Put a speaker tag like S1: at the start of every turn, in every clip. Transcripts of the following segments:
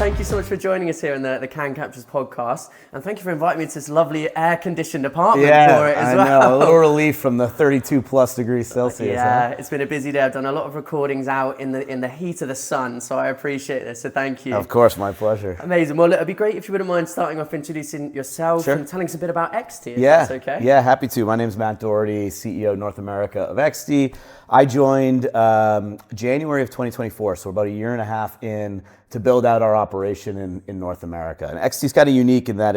S1: thank you so much for joining us here on the Can Captures podcast. And thank you for inviting me to this lovely air-conditioned apartment for it as well.
S2: I know, a little relief from the 32 plus degrees Celsius.
S1: Yeah, It's been a busy day. I've done a lot of recordings out in the heat of the sun, so I appreciate this. So thank you.
S2: Of course, my pleasure.
S1: Amazing. Well, it'd be great if you wouldn't mind starting off introducing yourself and telling us a bit about EXTE, if that's okay.
S2: Yeah, happy to. My name's Matt Doherty, CEO North America of EXTE. I joined January of 2024, so about a year and a half in to build out our operation in North America. And EXTE's kind of unique in that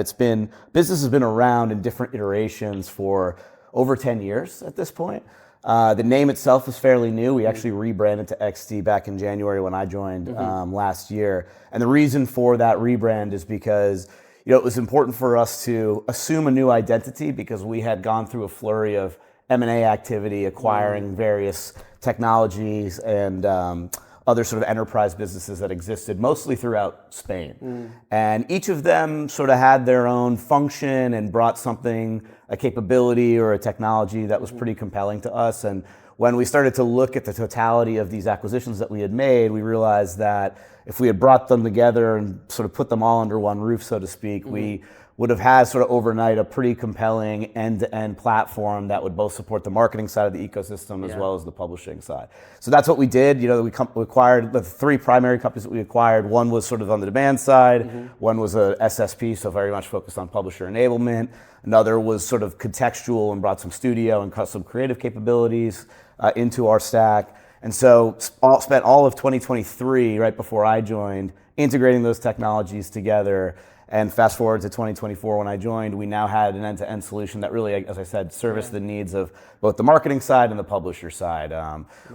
S2: business has been around in different iterations for over 10 years at this point. The name itself is fairly new. We actually rebranded to EXTE back in January when I joined last year. And the reason for that rebrand is because it was important for us to assume a new identity because we had gone through a flurry of M&A activity, acquiring various technologies and other sort of enterprise businesses that existed mostly throughout Spain. And each of them sort of had their own function and brought something, a capability or a technology that was pretty compelling to us. And when we started to look at the totality of these acquisitions that we had made, we realized that if we had brought them together and sort of put them all under one roof, so to speak, we would have had sort of overnight a pretty compelling end-to-end platform that would both support the marketing side of the ecosystem as well as the publishing side. So that's what we did. We acquired the three primary companies that we acquired. One was sort of on the demand side. One was a SSP, so very much focused on publisher enablement. Another was sort of contextual and brought some studio and some creative capabilities into our stack. And so spent all of 2023, right before I joined, integrating those technologies together. And fast forward to 2024 when I joined, we now had an end-to-end solution that really, as I said, serviced the needs of both the marketing side and the publisher side.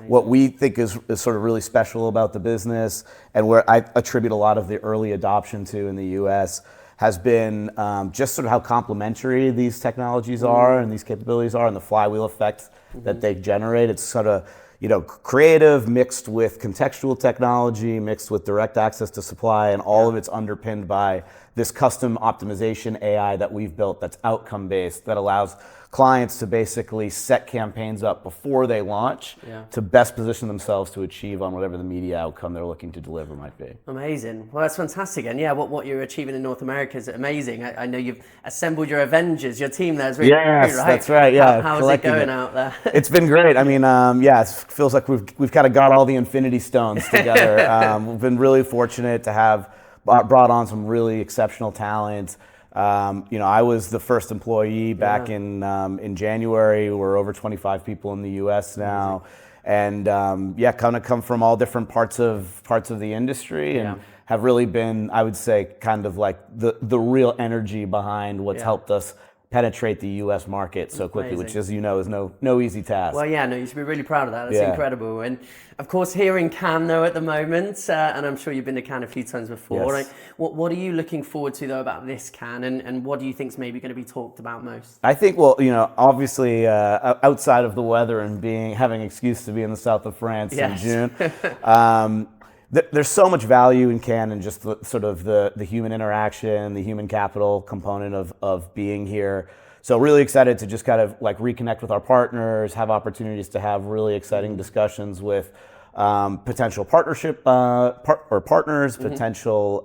S2: What we think is sort of really special about the business and where I attribute a lot of the early adoption to in the US has been just sort of how complementary these technologies are and these capabilities are and the flywheel effect that they generate. It's sort of creative mixed with contextual technology, mixed with direct access to supply, and all of it's underpinned by this custom optimization AI that we've built that's outcome-based, that allows clients to basically set campaigns up before they launch to best position themselves to achieve on whatever the media outcome they're looking to deliver might be.
S1: Amazing. Well, that's fantastic. And what you're achieving in North America is amazing. I know you've assembled your Avengers, your team there is really great, right?
S2: That's right. Yeah.
S1: How's it going out there?
S2: It's been great. I mean, it feels like we've kind of got all the Infinity Stones together. We've been really fortunate to have brought on some really exceptional talent. I was the first employee back in January. We're over 25 people in the U.S. now, and kind of come from all different parts of the industry, and have really been, I would say, kind of like the real energy behind what's helped us penetrate the U.S. market so quickly, which, as you know, is no easy task.
S1: Well, you should be really proud of that. That's incredible. And of course, here in Cannes, though, at the moment, and I'm sure you've been to Cannes a few times before, right? What are you looking forward to, though, about this Cannes, and what do you think is maybe going to be talked about most?
S2: I think, obviously, outside of the weather and having an excuse to be in the south of France in June, there's so much value in Cannes and just the human interaction, the human capital component of being here. So really excited to just kind of like reconnect with our partners, have opportunities to have really exciting discussions with potential partnership partners, potential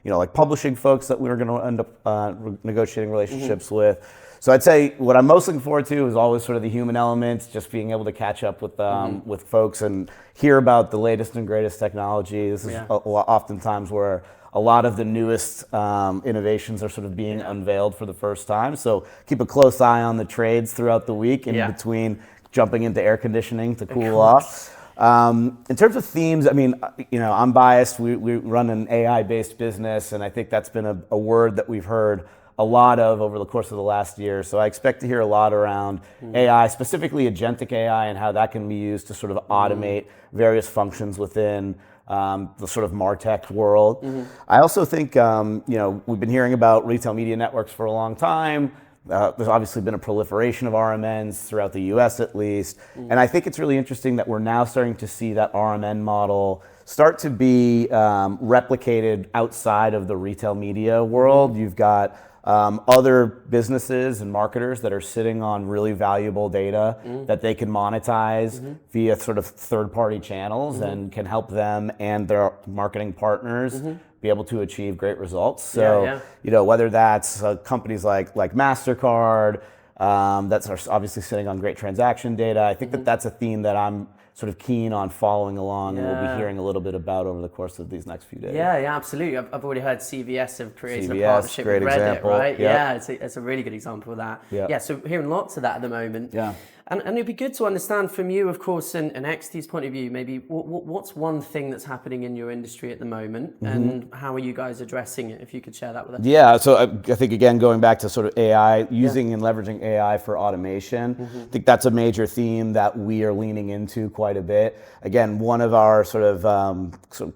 S2: like publishing folks that we're going to end up negotiating relationships with. So I'd say what I'm most looking forward to is always sort of the human elements, just being able to catch up with folks and hear about the latest and greatest technology. This is oftentimes where a lot of the newest innovations are sort of being unveiled for the first time. So keep a close eye on the trades throughout the week in between jumping into air conditioning to cool off. In terms of themes, I mean, I'm biased. We run an AI-based business, and I think that's been a word that we've heard a lot of over the course of the last year. So I expect to hear a lot around AI, specifically Agentic AI, and how that can be used to sort of automate various functions within the sort of MarTech world. I also think, we've been hearing about retail media networks for a long time. There's obviously been a proliferation of RMNs throughout the US at least. And I think it's really interesting that we're now starting to see that RMN model start to be replicated outside of the retail media world. You've got other businesses and marketers that are sitting on really valuable data that they can monetize via sort of third-party channels and can help them and their marketing partners be able to achieve great results. So, you know, whether that's companies like MasterCard, that's obviously sitting on great transaction data. I think that that's a theme that I'm sort of keen on following along, and we'll be hearing a little bit about over the course of these next few days.
S1: Yeah, absolutely. I've already heard CVS have created a partnership with Reddit, example. Right? Yep. Yeah, it's a really good example of that. Yep. Yeah, so hearing lots of that at the moment.
S2: Yeah.
S1: And it'd be good to understand from you, of course, and EXTE's point of view, maybe what's one thing that's happening in your industry at the moment, and how are you guys addressing it? If you could share that with us.
S2: Yeah, so I think, again, going back to sort of AI, using and leveraging AI for automation, I think that's a major theme that we are leaning into quite a bit. Again, one of our sort of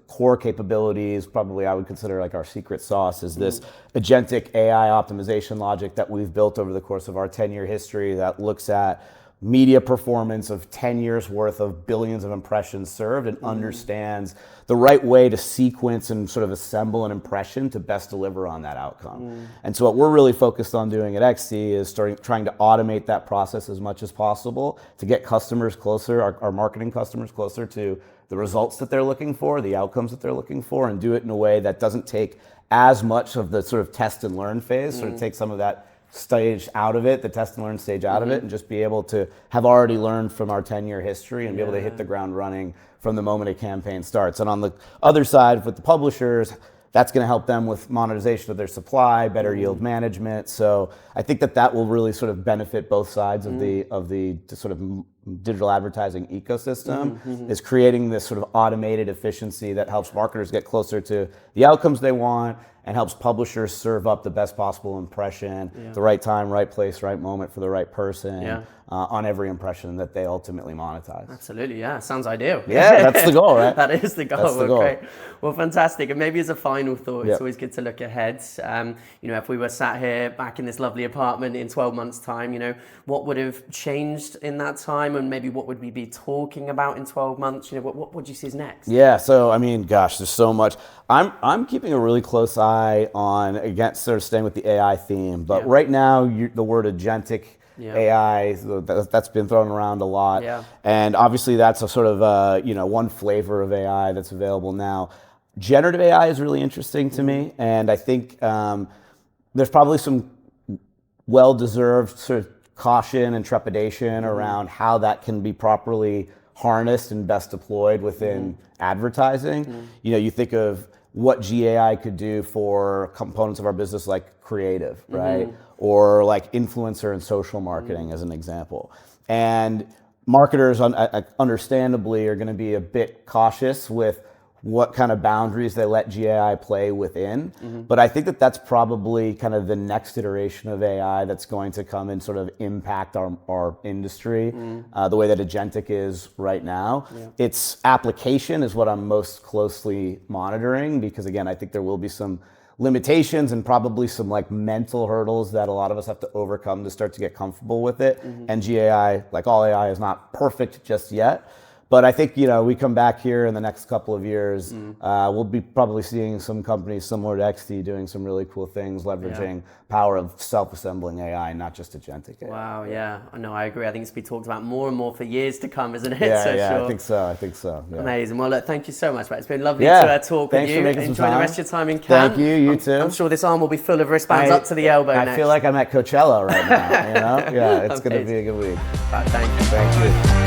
S2: core capabilities, probably I would consider like our secret sauce, is this agentic AI optimization logic that we've built over the course of our 10-year history that looks at media performance of 10 years worth of billions of impressions served and understands the right way to sequence and sort of assemble an impression to best deliver on that outcome. And so what we're really focused on doing at EXTE is trying to automate that process as much as possible to get customers closer, our marketing customers closer to the results that they're looking for, the outcomes that they're looking for, and do it in a way that doesn't take as much of the sort of test and learn phase, sort of take some of that stage out of it, the test and learn stage out of it, and just be able to have already learned from our 10-year history and be able to hit the ground running from the moment a campaign starts. And on the other side, with the publishers, that's going to help them with monetization of their supply, better yield management. So I think that will really sort of benefit both sides of the sort of digital advertising ecosystem, is creating this sort of automated efficiency that helps marketers get closer to the outcomes they want and helps publishers serve up the best possible impression, the right time, right place, right moment for the right person on every impression that they ultimately monetize.
S1: Absolutely, yeah. Sounds ideal.
S2: Yeah, that's the goal, right?
S1: That is the goal.
S2: That's the goal.
S1: Great. Well, fantastic. And maybe as a final thought, it's always good to look ahead. You know, if we were sat here back in this lovely apartment in 12 months' time, you know, what would have changed in that time, and maybe what would we be talking about in 12 months? You know, what would you see as next?
S2: Yeah, so I mean, gosh, there's so much. I'm keeping a really close eye on, again, sort of staying with the AI theme, but right now the word agentic AI, that's been thrown around a lot. And obviously that's a sort of, you know, one flavor of AI that's available now. Generative AI is really interesting to me, and I think there's probably some well-deserved sort of caution and trepidation around how that can be properly harnessed and best deployed within advertising. You know, you think of what GAI could do for components of our business like creative, right? Or like influencer and social marketing as an example. And marketers understandably are going to be a bit cautious with what kind of boundaries they let GAI play within. But I think that's probably kind of the next iteration of AI that's going to come and sort of impact our industry the way that agentic is right now. Its application is what I'm most closely monitoring, because again, I think there will be some limitations and probably some like mental hurdles that a lot of us have to overcome to start to get comfortable with it. And GAI, like all AI, is not perfect just yet. But I think, you know, we come back here in the next couple of years, we'll be probably seeing some companies similar to EXTE doing some really cool things, leveraging power of self-assembling AI, not just agentic AI.
S1: Wow, yeah. No, I agree. I think it's been talked about more and more for years to come, isn't it?
S2: Yeah, I think so. Yeah.
S1: Amazing. Well, look, thank you so much, Matt. It's been lovely to talk with you.
S2: For making
S1: Enjoy
S2: some time.
S1: The rest of your time in Cannes.
S2: Thank you, you too.
S1: I'm sure this arm will be full of wristbands up to the elbow next.
S2: I feel like I'm at Coachella right now, you know? Yeah, it's going to be a good week.
S1: Right, thank you.
S2: Thank you.